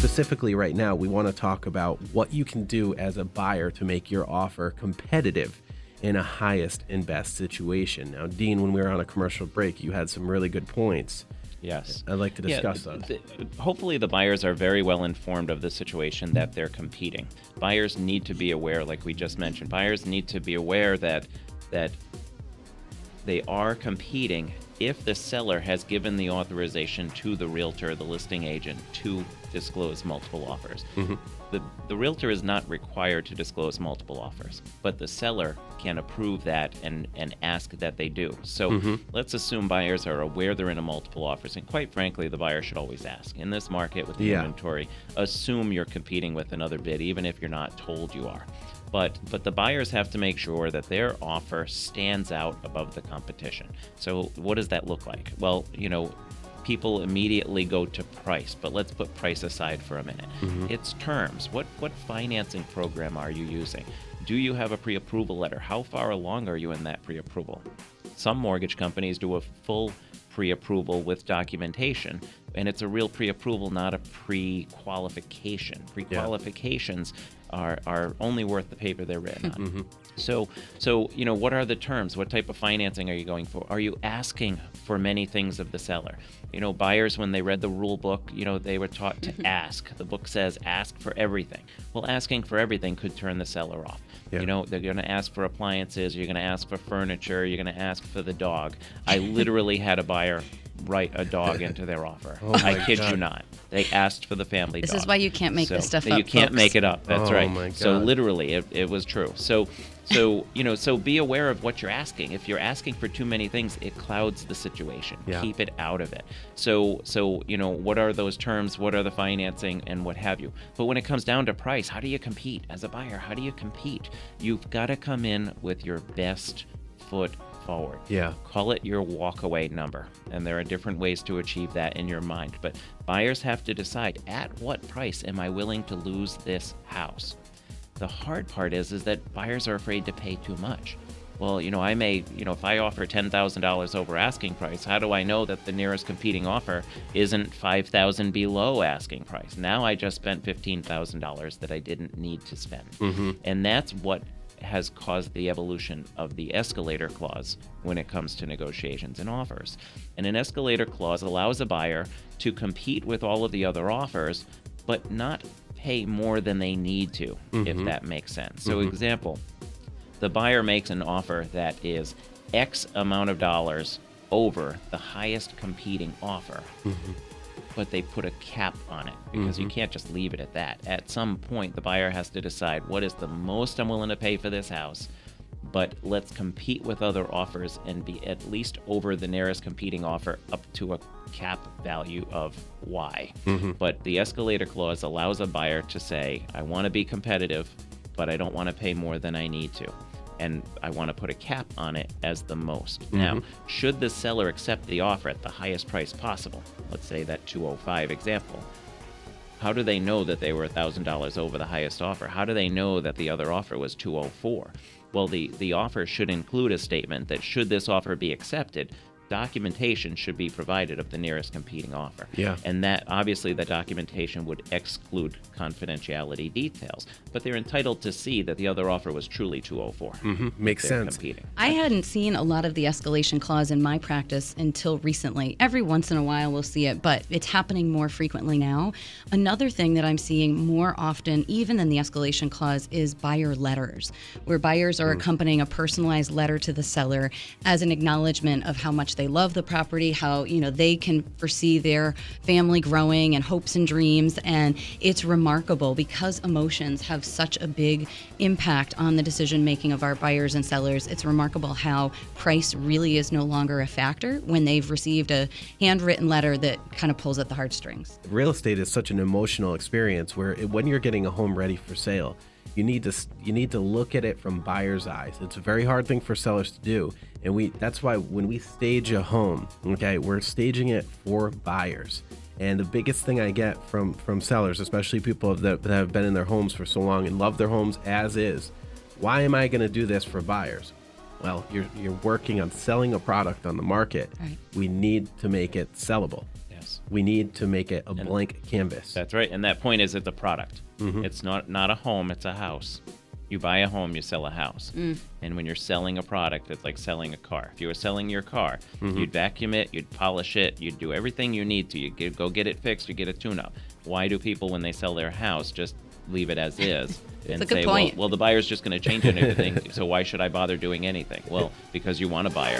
specifically right now, we want to talk about what you can do as a buyer to make your offer competitive in a highest and best situation. Now, Dean, when we were on a commercial break, you had some really good points. Yes. I'd like to discuss those. Hopefully the buyers are very well informed of the situation that they're competing. Buyers need to be aware, like we just mentioned, buyers need to be aware that they are competing if the seller has given the authorization to the realtor, the listing agent, to disclose multiple offers. Mm-hmm. The realtor is not required to disclose multiple offers, but the seller can approve that and ask that they do. So let's assume buyers are aware they're in a multiple offers, and quite frankly, the buyer should always ask. In this market with the inventory, assume you're competing with another bid, even if you're not told you are. But the buyers have to make sure that their offer stands out above the competition. So what does that look like? Well, people immediately go to price, but let's put price aside for a minute. It's terms. What financing program are you using? Do you have a pre-approval letter? How far along are you in that pre-approval? Some mortgage companies do a full pre-approval with documentation, and it's a real pre-approval, not a pre-qualification. Pre-qualifications are only worth the paper they're written on. So what are the terms? What type of financing are you going for? Are you asking for many things of the seller? Buyers, when they read the rule book, they were taught to ask. The book says ask for everything. Well, asking for everything could turn the seller off. They're going to ask for appliances, you're going to ask for furniture, you're going to ask for the dog. I literally had a buyer write a dog into their offer. I kid you not. They asked for the family dog. This is why you can't make this stuff up. You can't make it up. That's right. My God. So literally, it was true. So be aware of what you're asking. If you're asking for too many things, it clouds the situation. Keep it out of it. So what are those terms? What are the financing and what have you? But when it comes down to price, how do you compete as a buyer? How do you compete? You've got to come in with your best foot forward. Call it your walkaway number. And there are different ways to achieve that in your mind. But buyers have to decide, at what price am I willing to lose this house? The hard part is that buyers are afraid to pay too much. Well, I may, if I offer $10,000 over asking price, how do I know that the nearest competing offer isn't $5,000 below asking price? Now I just spent $15,000 that I didn't need to spend. And that's what has caused the evolution of the escalator clause when it comes to negotiations and offers. And an escalator clause allows a buyer to compete with all of the other offers, but not pay more than they need to, if that makes sense. So example, the buyer makes an offer that is X amount of dollars over the highest competing offer, but they put a cap on it because you can't just leave it at that. At some point, the buyer has to decide what is the most I'm willing to pay for this house, but let's compete with other offers and be at least over the nearest competing offer up to a cap value of Y. But the escalator clause allows a buyer to say, I want to be competitive, but I don't want to pay more than I need to. And I want to put a cap on it as the most. Now, should the seller accept the offer at the highest price possible, let's say that $205 example, how do they know that they were $1,000 over the highest offer? How do they know that the other offer was $204? Well, the offer should include a statement that should this offer be accepted, documentation should be provided of the nearest competing offer. And that obviously the documentation would exclude confidentiality details, but they're entitled to see that the other offer was truly $204. Makes sense. Competing. I hadn't seen a lot of the escalation clause in my practice until recently. Every once in a while we'll see it, but it's happening more frequently now. Another thing that I'm seeing more often, even than the escalation clause, is buyer letters, where buyers are accompanying a personalized letter to the seller as an acknowledgement of how much they love the property, how they can foresee their family growing and hopes and dreams. And it's remarkable because emotions have such a big impact on the decision making of our buyers and sellers. It's remarkable how price really is no longer a factor when they've received a handwritten letter that kind of pulls at the heartstrings. Real estate is such an emotional experience where when you're getting a home ready for sale, you need to look at it from buyer's eyes. It's a very hard thing for sellers to do, and that's why when we stage a home, we're staging it for buyers. And the biggest thing I get from sellers, especially people that have been in their homes for so long and love their homes as is, why am I going to do this for buyers? Well, you're working on selling a product on the market. Right. We need to make it sellable. Yes. We need to make it a blank canvas. That's right. And that point is it's a product. It's not a home, it's a house. You buy a home, you sell a house. And when you're selling a product, it's like selling a car. If you were selling your car, you'd vacuum it, you'd polish it, you'd do everything you need to. You'd go get it fixed, you get a tune-up. Why do people, when they sell their house, just leave it as is and a good say, point. well, the buyer's just going to change it and everything, so why should I bother doing anything? Well, because you want a buyer.